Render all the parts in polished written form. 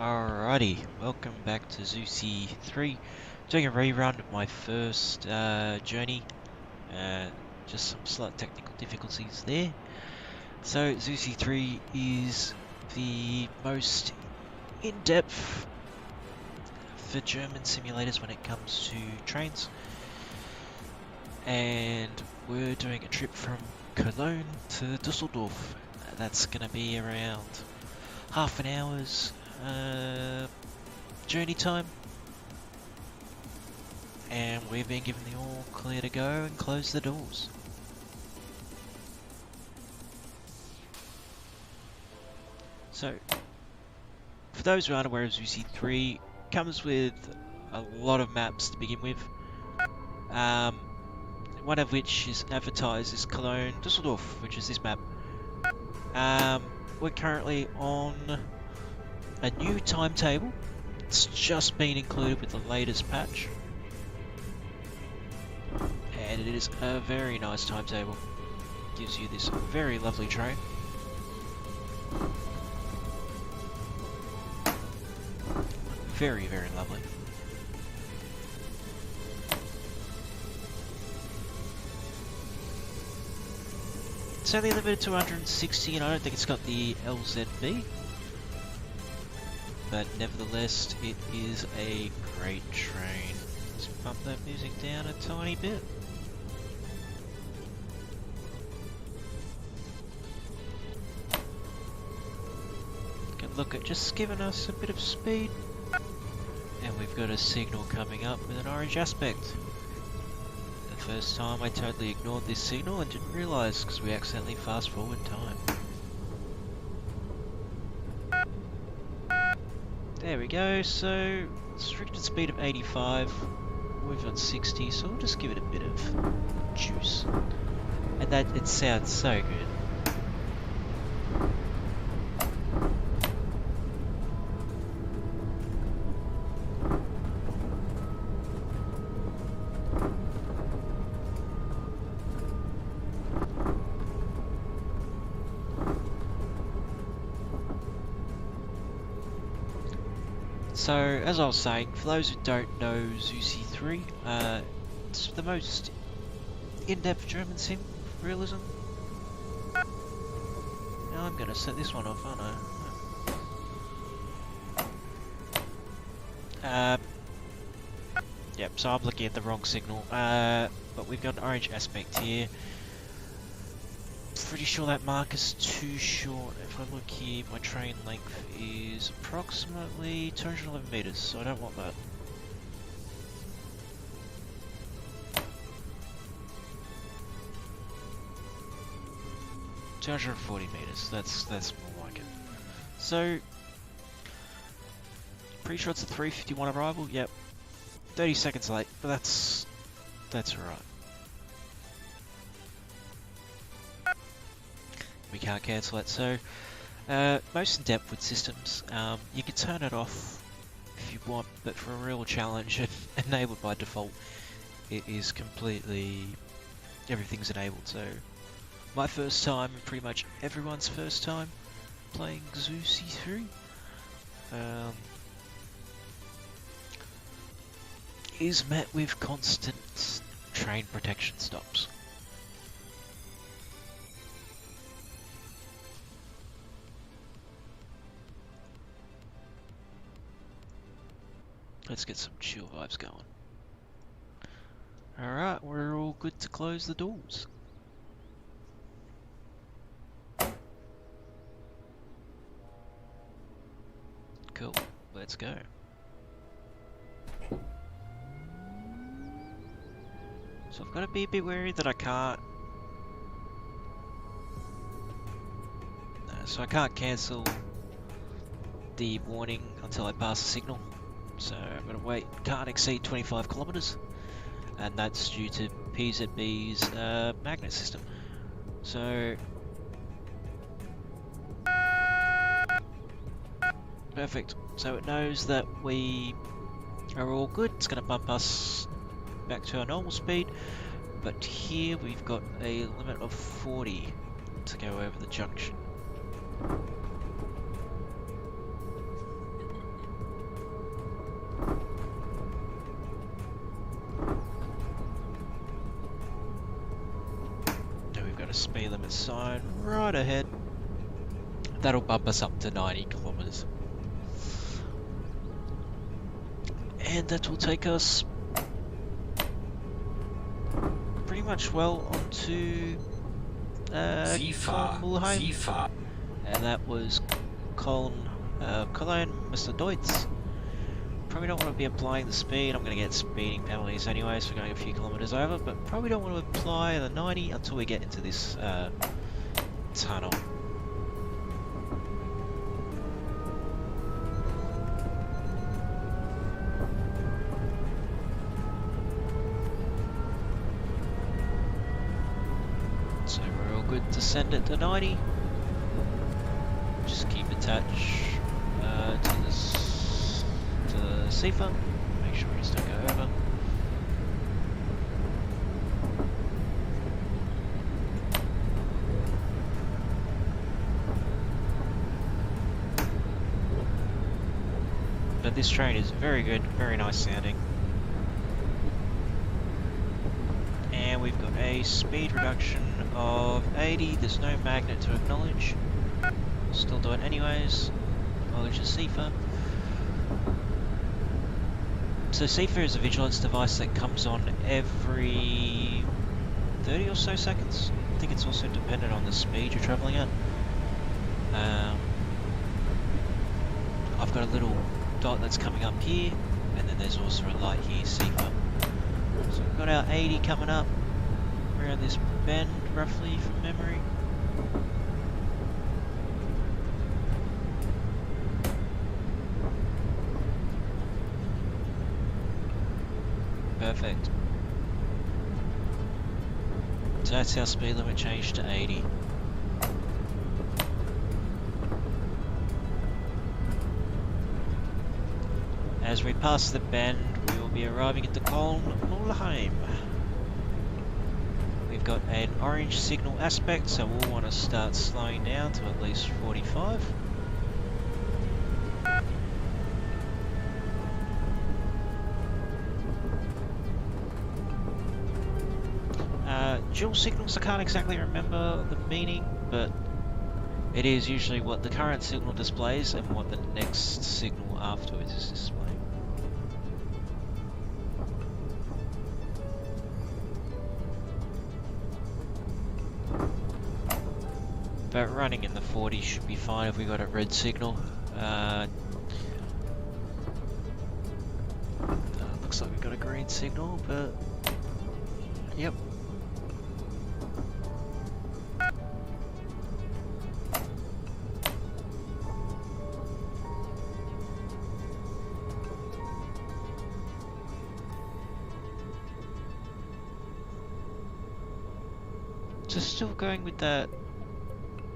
Alrighty, welcome back to Zusi 3. Doing a rerun of my first journey. Just some slight technical difficulties there. So Zusi 3 is the most in-depth for German simulators when it comes to trains. And we're doing a trip from Cologne to Dusseldorf. That's going to be around half an hour's journey time, and we've been given the all clear to go and close the doors. So, for those who aren't aware of Zusi 3, comes with a lot of maps to begin with. One of which is advertised as Cologne Dusseldorf, which is this map. We're currently on a new timetable. It's just been included with the latest patch, and it is a very nice timetable. Gives you this very lovely train. Very, very lovely. It's only limited to 160, and I don't think it's got the LZB. But nevertheless, it is a great train. Let's bump that music down a tiny bit. Good look at just giving us a bit of speed. And we've got a signal coming up with an orange aspect. The first time I totally ignored this signal and didn't realise because we accidentally fast forward time. There we go, so restricted speed of 85, we've got 60, so we'll just give it a bit of juice. And that, it sounds so good. So, as I was saying, for those who don't know Zusi 3, it's the most in-depth German sim realism. Now I'm going to set this one off, aren't I? Yep, so I'm looking at the wrong signal, but we've got an orange aspect here. Pretty sure that marker's too short. If I look here, my train length is approximately 211 meters, so I don't want that. $240 meters. That's more like it. So, pretty sure it's a 3:51 arrival. Yep, 30 seconds late, but that's alright. We can't cancel it. So, most in-depth with systems, you can turn it off if you want, but for a real challenge, enabled by default, it is completely, everything's enabled. So, my first time, and pretty much everyone's first time playing Zusi 3, is met with constant train protection stops. Let's get some chill vibes going. Alright, we're all good to close the doors. Cool, let's go. So I've got to be a bit wary that I can't... So I can't cancel the warning until I pass the signal. So I'm going to wait, can't exceed 25 kilometers, and that's due to PZB's magnet system. So, perfect. So it knows that we are all good. It's going to bump us back to our normal speed, but here we've got a limit of 40 to go over the junction. a speed limit sign right ahead. That'll bump us up to 90 kilometers. And that will take us pretty much well onto Cologne. And that was Cologne, Mr. Deutz. Probably don't want to be applying the speed. I'm going to get speeding penalties anyways for going a few kilometers over, but probably don't want to apply the 90 until we get into this tunnel. So we're all good to send it to 90. Just keep attached to the CIFA. Make sure we just don't go over. But this train is very good, very nice sounding. And we've got a speed reduction of 80. There's no magnet to acknowledge. Still do it anyways. Acknowledge the CIFA. So CIFA is a vigilance device that comes on every 30 or so seconds. I think it's also dependent on the speed you're travelling at. I've got a little dot that's coming up here, and then there's also a light here, CIFA. So we've got our 80 coming up around this bend, roughly from memory. Perfect. So that's our speed limit change to 80. As we pass the bend, we will be arriving at the Cologne. We've got an orange signal aspect, so we'll want to start slowing down to at least 45. Dual signals, I can't exactly remember the meaning, but it is usually what the current signal displays and what the next signal afterwards is displaying. But running in the 40 should be fine if we got a red signal. Looks like we've got a green signal, but yep. Just still going with that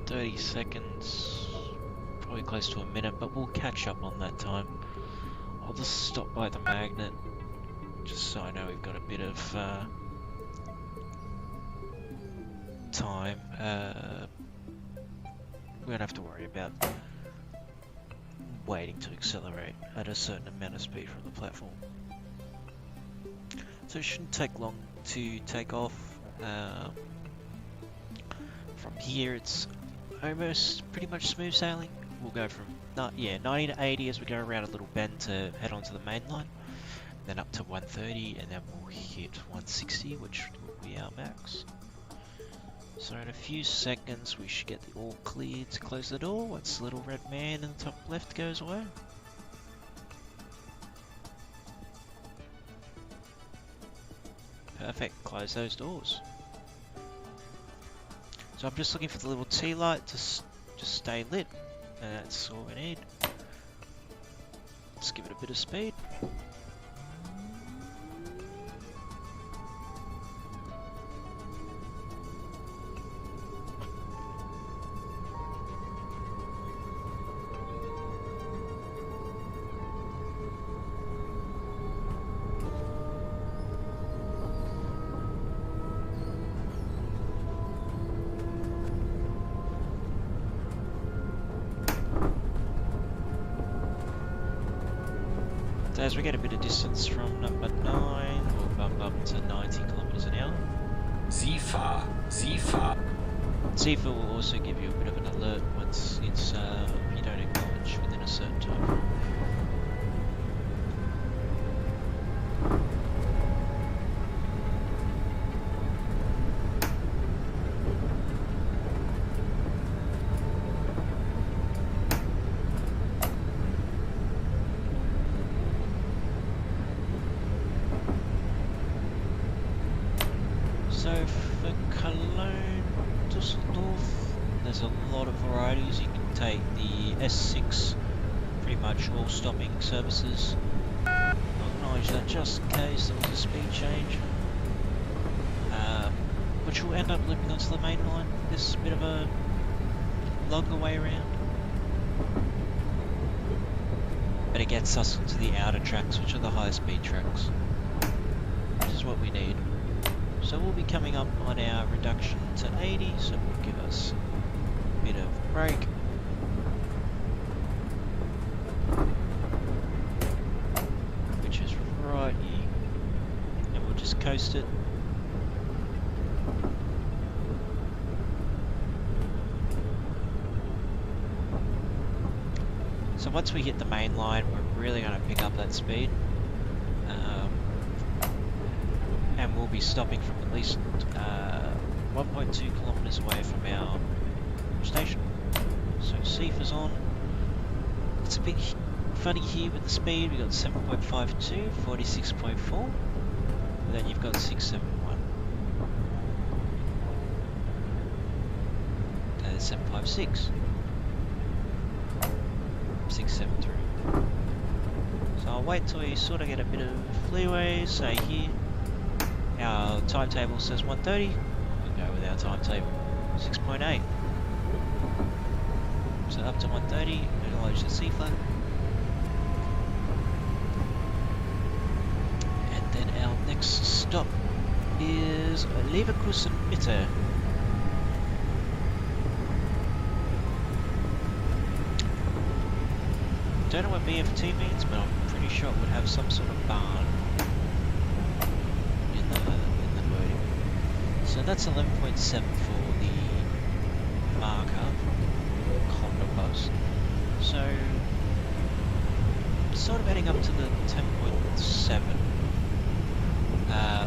30 seconds, probably close to a minute, but we'll catch up on that time. I'll just stop by the magnet, just so I know we've got a bit of time. We don't have to worry about waiting to accelerate at a certain amount of speed from the platform. So it shouldn't take long to take off. From here it's almost pretty much smooth sailing. We'll go from 90 to 80 as we go around a little bend to head onto the main line, then up to 130, and then we'll hit 160, which will be our max. So in a few seconds we should get the all clear to close the door once the little red man in the top left goes away. Perfect, close those doors. So I'm just looking for the little T light to just stay lit, and that's all we need. Let's give it a bit of speed. So as we get a bit of distance from number 9, we'll bump up to 90 kilometers an hour. CIFA. CIFA will also give you a bit of an alert once it's you don't acknowledge within a certain time. So for Cologne, Dusseldorf, there's a lot of varieties. You can take the S6, pretty much all stopping services. I'll acknowledge that just in case there was a speed change, which will end up looping onto the main line. This is a bit of a longer way around, but it gets us into the outer tracks, which are the higher speed tracks. This is what we need. So we'll be coming up on our reduction to 80, so we'll give us a bit of brake. Which is right here. And we'll just coast it. So once we hit the main line, we're really going to pick up that speed. And we'll be stopping from at least 1.2 kilometers away from our station. So CIFA's on. It's a bit funny here with the speed. We've got 7.52, 46.4, and then you've got 671. There's 756, 673. So I'll wait till you sort of get a bit of leeway, say here. Our timetable says 1:30. We'll go with our timetable 6.8. So up to 1:30, acknowledge the C flag. And then our next stop is Leverkusen Mitte. Don't know what BFT means, but I'm pretty sure it would have some sort of barn in the wording. So that's 11.7 for the marker kilometer post. So sort of heading up to the 10.7,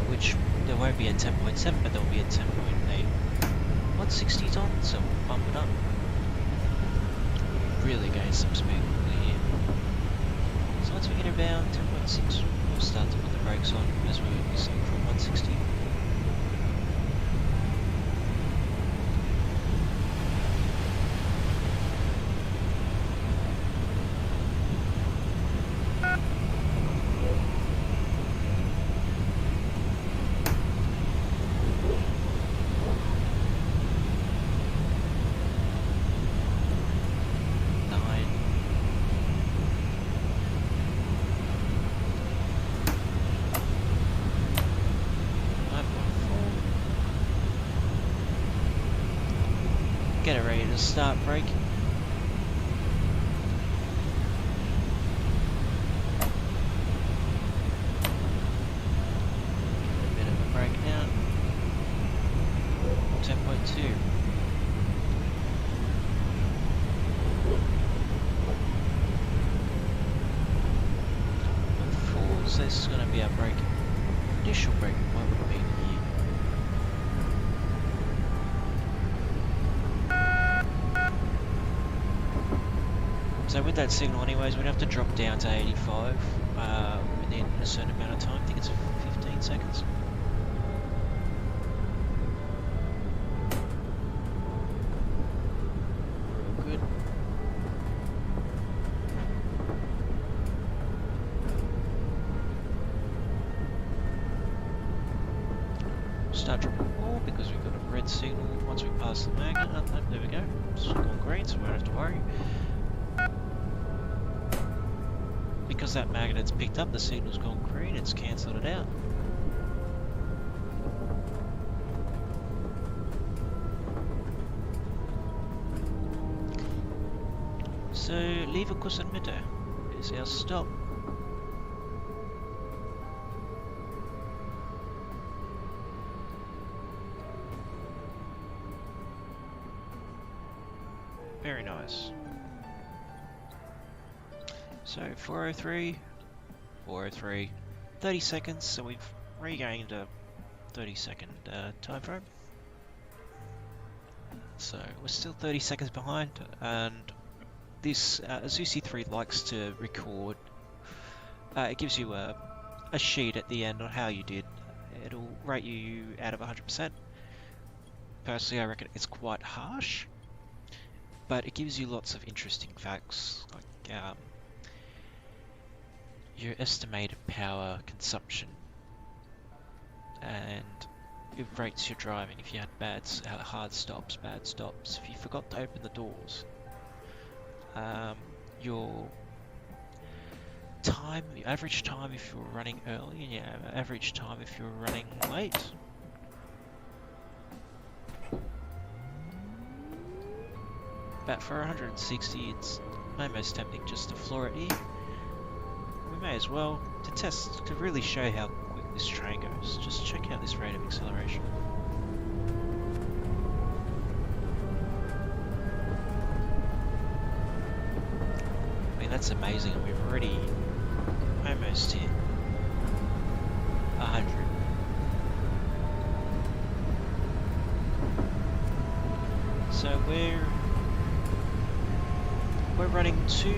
which there won't be a 10.7, but there will be a 10.8. 160's on, so we'll bump it up. Really gain some speed here. So once we get around 10.6, we'll start to put the brakes on as we're seeing from 160. Get it ready to start braking. A bit of a breakdown. 10.2. So this is going to be our braking. Initial braking point would have been here. So with that signal anyways, we'd have to drop down to 85 within a certain amount of time. I think it's 15 seconds. Real good. Start dropping more because we've got a red signal once we pass the magnet. Oh, there we go. It's gone green, so we don't have to worry. Because that magnet's picked up the signal's gone green, it's cancelled it out. So Leverkusen Mitte is our stop. Very nice. So 403, 403, 30 seconds, so we've regained a 30-second time frame. So we're still 30 seconds behind, and this Zusi 3 likes to record. It gives you a sheet at the end on how you did. It'll rate you out of 100%. Personally, I reckon it's quite harsh, but it gives you lots of interesting facts, like your estimated power consumption, and it rates your driving if you had hard stops, bad stops, if you forgot to open the doors, your time, the average time if you're running early, and your average time if you're running late. But for 160, it's almost tempting just to floor it here. We may as well, to really show how quick this train goes. Just check out this rate of acceleration. I mean, that's amazing, and we've already almost hit 100. So we're running 2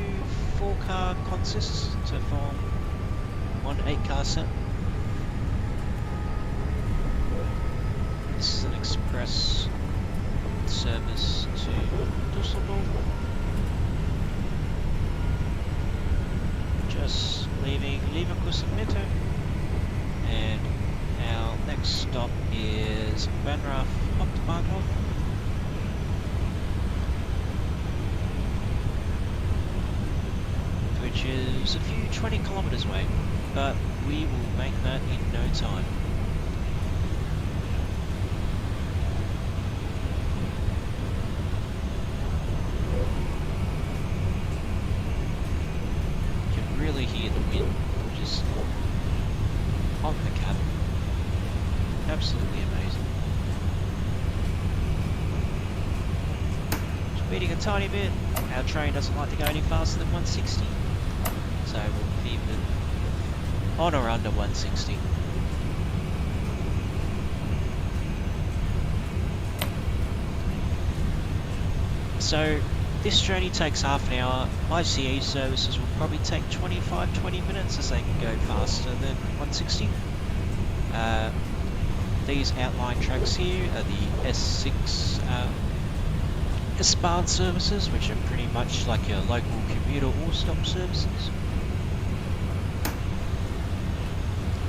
4-car consists to form 1 8-car set. This is an express service to Dusseldorf. Just leaving Leverkusen Metro, and our next stop is Bahnhof Hauptbahnhof. Which is a few 20 kilometers away, but we will make that in no time. You can really hear the wind just on the cabin. Absolutely amazing. Speeding a tiny bit. Our train doesn't like to go any faster than 160. So we'll keep it on or under 160. So this journey takes half an hour. ICE services will probably take 25-20 minutes, as they can go faster than 160. These outline tracks here are the S6 S-Bahn services, which are pretty much like your local commuter or stop services.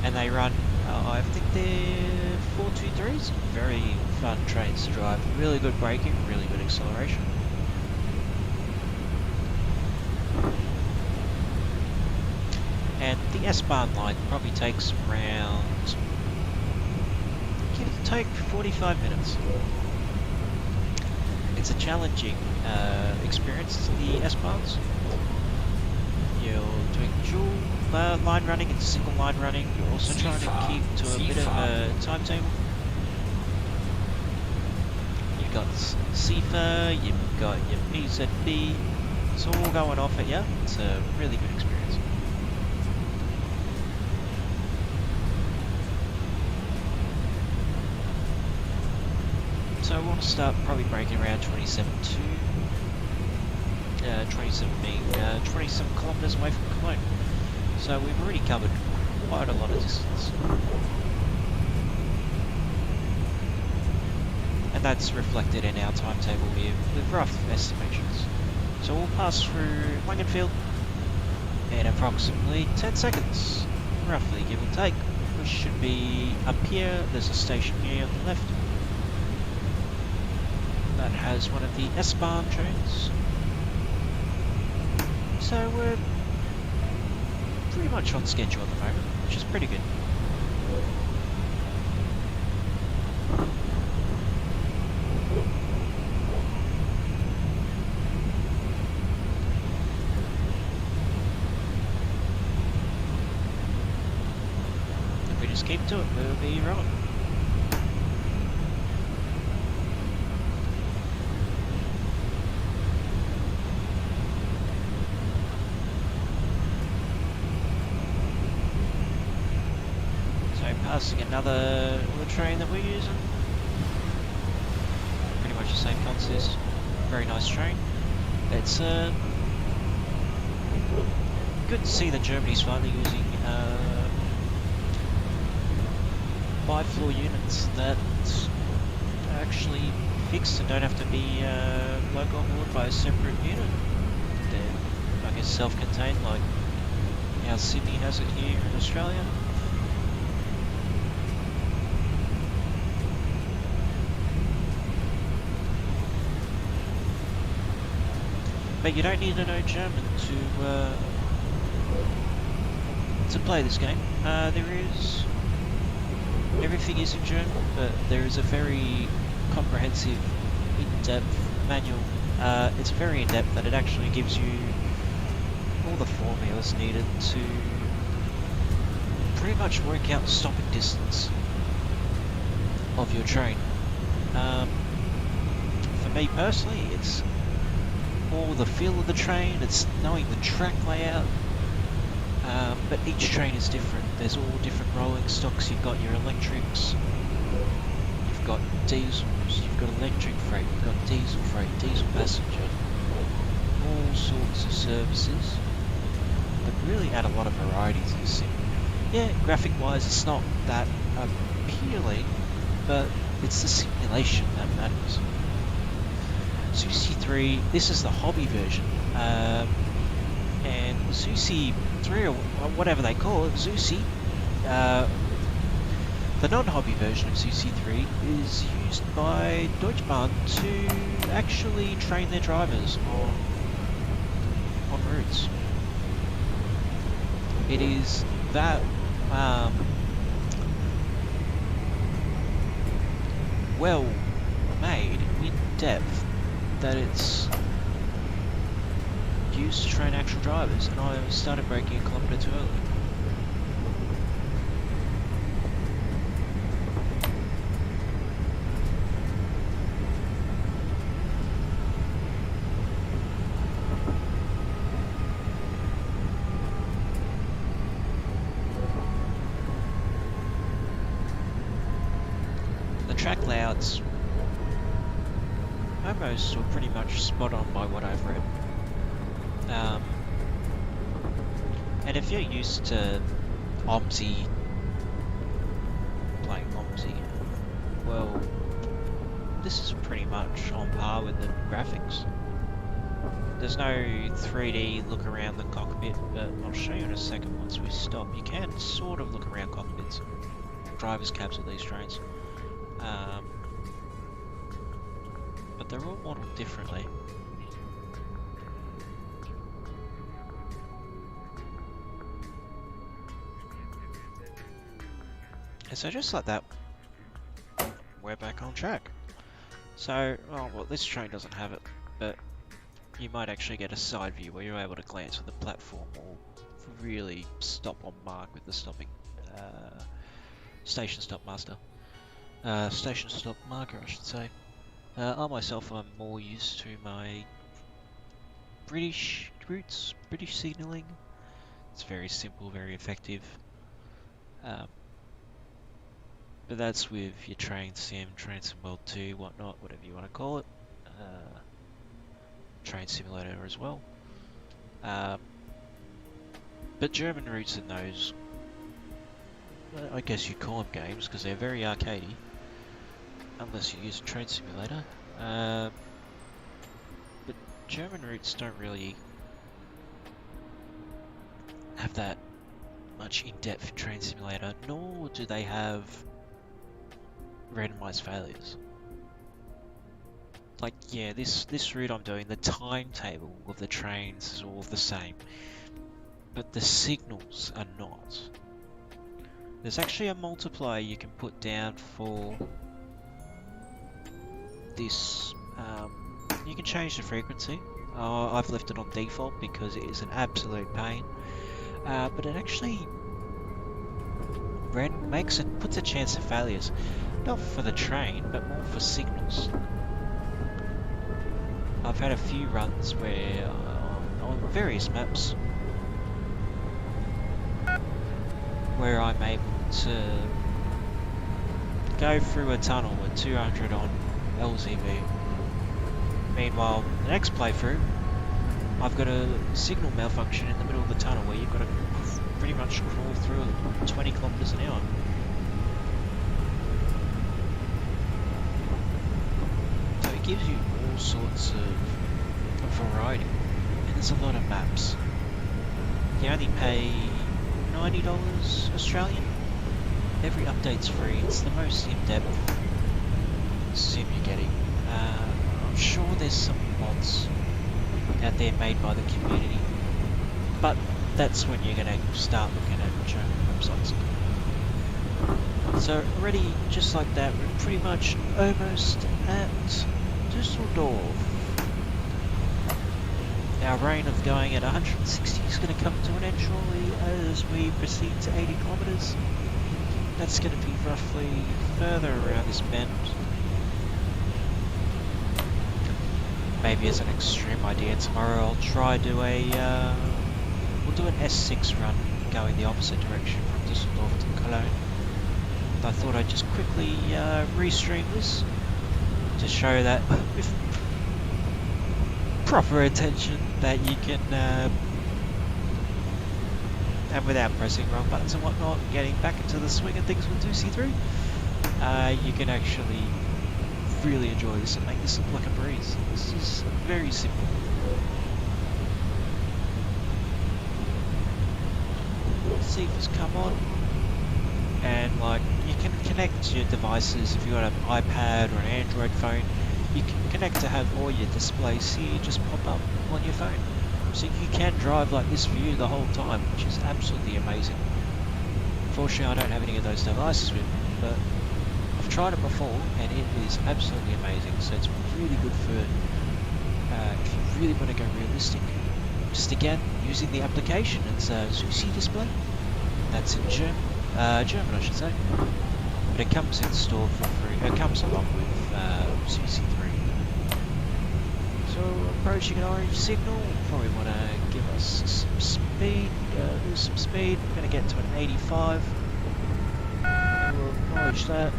And they run, I think they're 423s. Very fun trains to drive. Really good braking, really good acceleration. And the S-Bahn line probably takes around, give or take, 45 minutes. It's a challenging experience, the S-Bahns. You're doing dual line running and single line running. You're also trying to keep to a bit of a timetable. You've got CIFA, you've got your PZB. It's all going off at you. It's a really good experience. So I want to start probably braking around 27 being 27 kilometers away from Cologne. So we've already covered quite a lot of distance. And that's reflected in our timetable here with rough estimations. So we'll pass through Langenfeld in approximately 10 seconds, roughly, give or take. We should be up here. There's a station here on the left that has one of the S-Bahn trains. So we're pretty much on schedule at the moment, which is pretty good. If we just keep to it, we'll be rolling. passing another train that we're using. Pretty much the same consist. Very nice train. It's good to see that Germany's finally using bi-floor units that are actually fixed and don't have to be logged on board by a separate unit. They're, I guess, self-contained, like how Sydney has it here in Australia. But you don't need to know German to play this game. Everything is in German, but there is a very comprehensive, in-depth manual. It's very in-depth that it actually gives you all the formulas needed to pretty much work out the stopping distance of your train. For me personally, it's more the feel of the train, it's knowing the track layout, but each train is different. There's all different rolling stocks. You've got your electrics, you've got diesels, you've got electric freight, you've got diesel freight, diesel passenger, all sorts of services that really add a lot of variety to the sim. Yeah, graphic wise it's not that appealing, but it's the simulation that matters. Zusi 3, this is the hobby version, and Zusi 3, or whatever they call it, Zusi, the non-hobby version of Zusi 3 is used by Deutsche Bahn to actually train their drivers on routes. It is that well made, in depth, that it's used to train actual drivers, and I started braking a kilometre too early. The track layouts almost or pretty much spot on by what I've read. And if you're used to OMSI, playing OMSI, well, this is pretty much on par with the graphics. There's no 3D look around the cockpit, but I'll show you in a second once we stop. You can sort of look around cockpits and driver's cabs of these trains. But they're all modeled differently. And so just like that, we're back on track. So, oh, well, this train doesn't have it, but you might actually get a side view where you're able to glance at the platform or really stop on mark with the stopping station stop master. Station stop marker, I should say. I myself am more used to my British routes, British signalling. It's very simple, very effective. But that's with your train sim, train sim world 2, whatnot, whatever you want to call it. Train simulator as well. But German routes in those, I guess you call them games because they're very arcadey. Unless you use a train simulator. But German routes don't really have that much in-depth train simulator, nor do they have randomized failures. Like, yeah, this route I'm doing, the timetable of the trains is all the same, but the signals are not. There's actually a multiplier you can put down for this. You can change the frequency. I've left it on default because it is an absolute pain, but it actually puts a chance of failures, not for the train but more for signals. I've had a few runs where on various maps where I'm able to go through a tunnel with 200 on LZV. Meanwhile, the next playthrough, I've got a signal malfunction in the middle of the tunnel where you've got to pretty much crawl through at 20 kilometers an hour. So it gives you all sorts of variety, and there's a lot of maps. You only pay $90 Australian. Every update's free. It's the most in-depth sim you're getting. I'm sure there's some mods out there made by the community, but that's when you're going to start looking at German websites. So already, just like that, we're pretty much almost at Dusseldorf. Our reign of going at 160 is going to come to an end shortly as we proceed to 80 kilometers. That's going to be roughly further around this bend. Maybe as an extreme idea, tomorrow I'll try do a, we'll do an S6 run going the opposite direction from Dusseldorf to Cologne. I thought I'd just quickly restream this to show that with proper attention that you can, and without pressing wrong buttons and whatnot, getting back into the swing of things with Zusi 3, you can actually really enjoy this and make this look like a breeze. This is very simple. See if it's come on, and like you can connect your devices. If you've got an iPad or an Android phone, you can connect to have all your displays here just pop up on your phone. So you can drive like this for you the whole time, which is absolutely amazing. Unfortunately, I don't have any of those devices with me, but I've tried it before and it is absolutely amazing. So it's really good for if you really want to go realistic. Just again, using the application, it's a Zusi display. That's in German I should say. But it comes installed for free. It comes along with Zusi 3. So approaching an orange signal, probably want to give us some speed, lose some speed. We're going to get to an 85. We'll acknowledge that.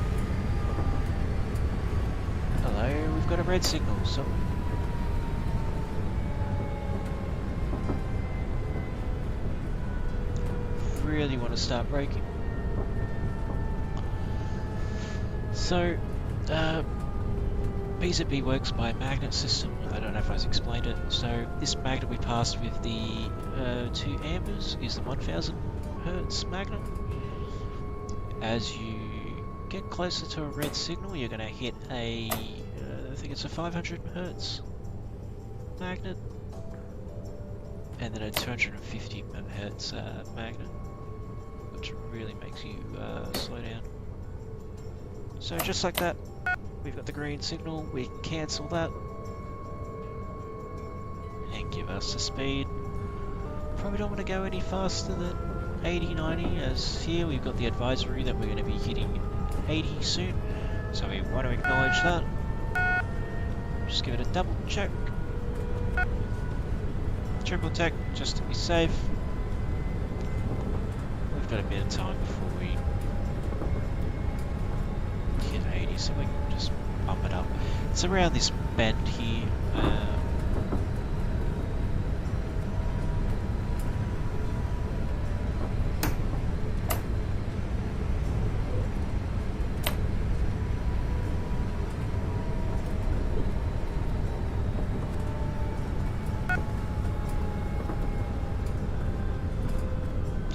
Hello, we've got a red signal, so really want to start braking. So, PZB works by a magnet system. I don't know if I've explained it. So this magnet we passed with the 2 ambers is the 1000 Hertz magnet. As you get closer to a red signal, you're going to hit a, I think it's a 500 Hertz magnet, and then a 250 Hertz magnet, which really makes you slow down. So just like that, we've got the green signal, we can cancel that and give us a speed. Probably don't want to go any faster than 80, 90, as here we've got the advisory that we're going to be hitting 80 soon, so we want to acknowledge that. Just give it a double check, triple check, just to be safe. We've got a bit of time before we hit 80, so we can just bump it up. It's around this bend here.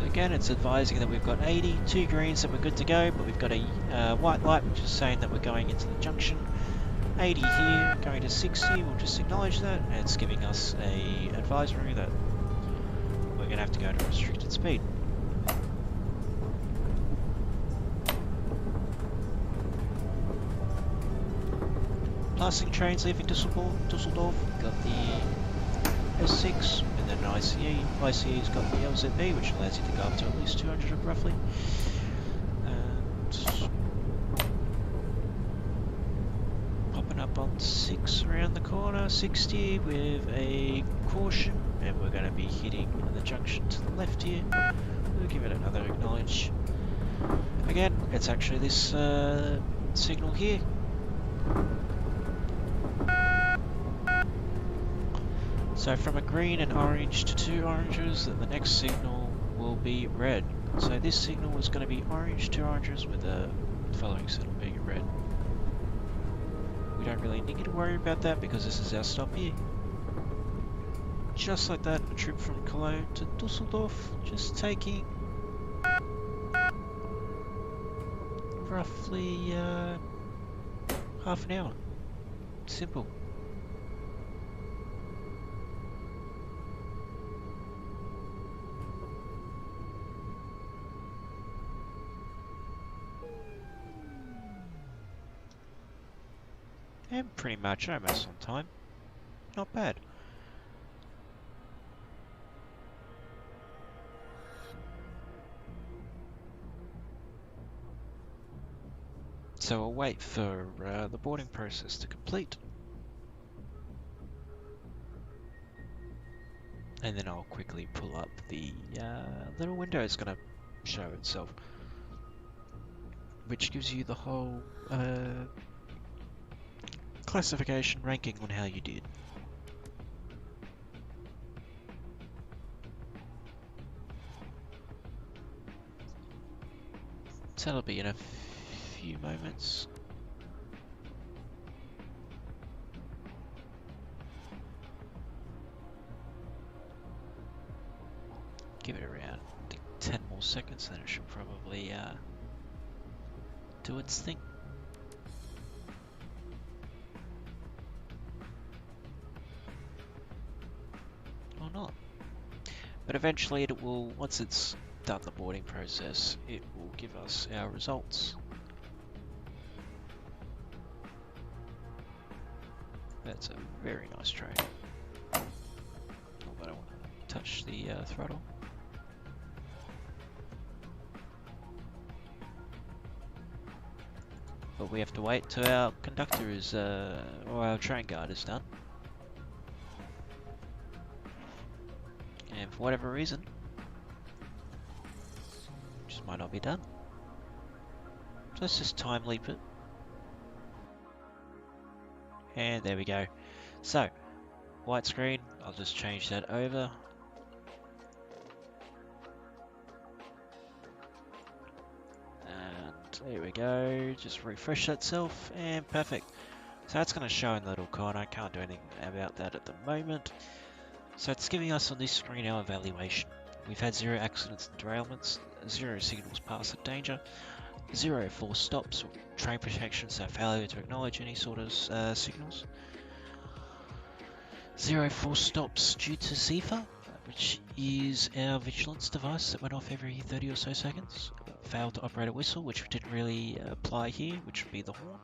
Again, it's advising that we've got 80, 2 greens that we're good to go, but we've got a white light which is saying that we're going into the junction. 80 here, going to 60, we'll just acknowledge that, and it's giving us a advisory that we're going to have to go to restricted speed. Passing trains leaving Dusseldorf, got the S6 and then an ICE. ICE's got the LZB, which allows you to go up to at least 200 roughly. And popping up on 6 around the corner, 60 with a caution, and we're going to be hitting the junction to the left here. We'll give it another acknowledge. Again, it's actually this signal here. So from a green and orange to two oranges, the next signal will be red. So this signal is going to be orange, two oranges, with the following signal being red. We don't really need to worry about that because this is our stop here. Just like that, a trip from Cologne to Dusseldorf, just taking roughly half an hour. Simple. And pretty much almost on time. Not bad. So I'll wait for the boarding process to complete. And then I'll quickly pull up the little window it's going to show itself. Which gives you the whole classification ranking on how you did. So that'll be in a few moments. Give it around, I think, 10 more seconds, then it should probably do its thing. Or not. But eventually it will, once it's done the boarding process, it will give us our results. That's a very nice train. Although I don't want to touch the throttle. But we have to wait till our conductor is, or our train guard is done. And for whatever reason, just might not be done. So let's just time leap it. And there we go. So, white screen, I'll just change that over. And there we go, just refresh thatself, and perfect. So that's going to show in the little corner. I can't do anything about that at the moment. So it's giving us on this screen our evaluation. We've had 0 accidents and derailments, 0 signals past the danger, 0 forced stops or train protection, so failure to acknowledge any sort of signals. 0 forced stops due to CIFA, which is our vigilance device that went off every 30 or so seconds. Failed to operate a whistle, which didn't really apply here, which would be the horn.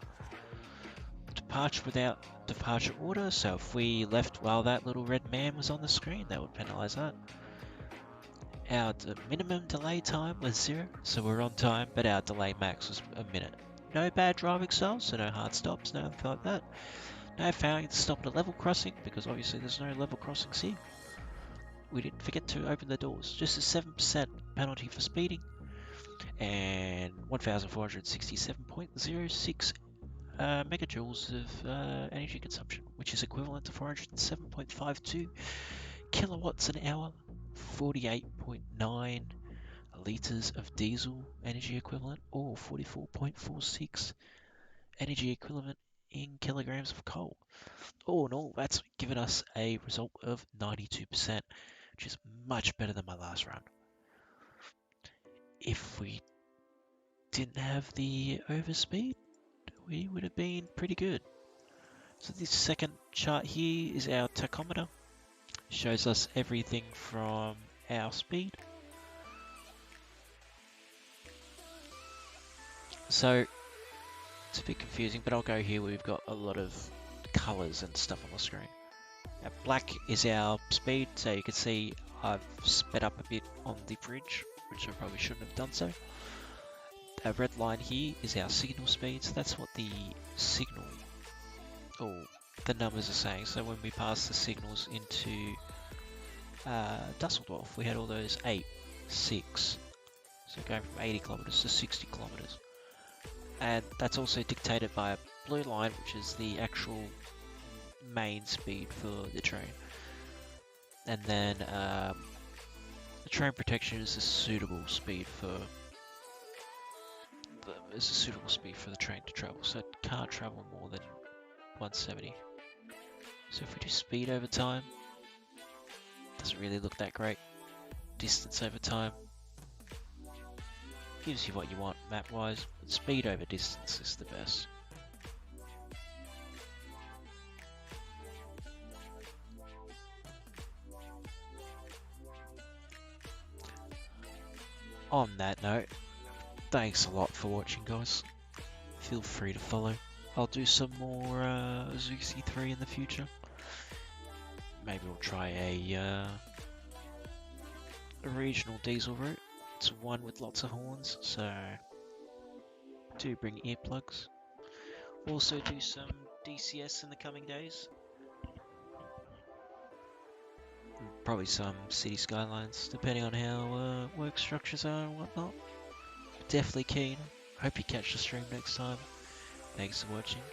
Departure without departure order, so if we left while that little red man was on the screen, that would penalise that. Our minimum delay time was 0, so we're on time, but our delay max was a minute. No bad driving style, so no hard stops, nothing like that. No failing to stop at a level crossing, because obviously there's no level crossings here. We didn't forget to open the doors. Just a 7% penalty for speeding, and 1,467.06 megajoules of energy consumption, which is equivalent to 407.52 kilowatts an hour, 48.9 litres of diesel energy equivalent, or 44.46 energy equivalent in kilograms of coal. All in all, that's given us a result of 92%, which is much better than my last run. If we didn't have the overspeed, we would have been pretty good. So this second chart here is our tachometer. Shows us everything from our speed. So it's a bit confusing, but I'll go here where we've got a lot of colours and stuff on the screen. Now, black is our speed, so you can see I've sped up a bit on the bridge, which I probably shouldn't have done so. Our red line here is our signal speed, so that's what the signal, or the numbers are saying. So when we pass the signals into Dusseldorf, we had all those 8, 6, So going from 80 kilometers to 60 kilometers. And that's also dictated by a blue line, which is the actual main speed for the train. And then the train protection is a suitable speed for the train to travel. So it can't travel more than 170. So if we do speed over time, doesn't really look that great. Distance over time gives you what you want map-wise, but speed over distance is the best. On that note, thanks a lot for watching, guys. Feel free to follow. I'll do some more Zusi 3 in the future. Maybe we'll try a regional diesel route. It's one with lots of horns, so do bring earplugs. Also do some DCS in the coming days. Probably some city skylines, depending on how work structures are and whatnot. Definitely keen. Hope you catch the stream next time. Thanks for watching.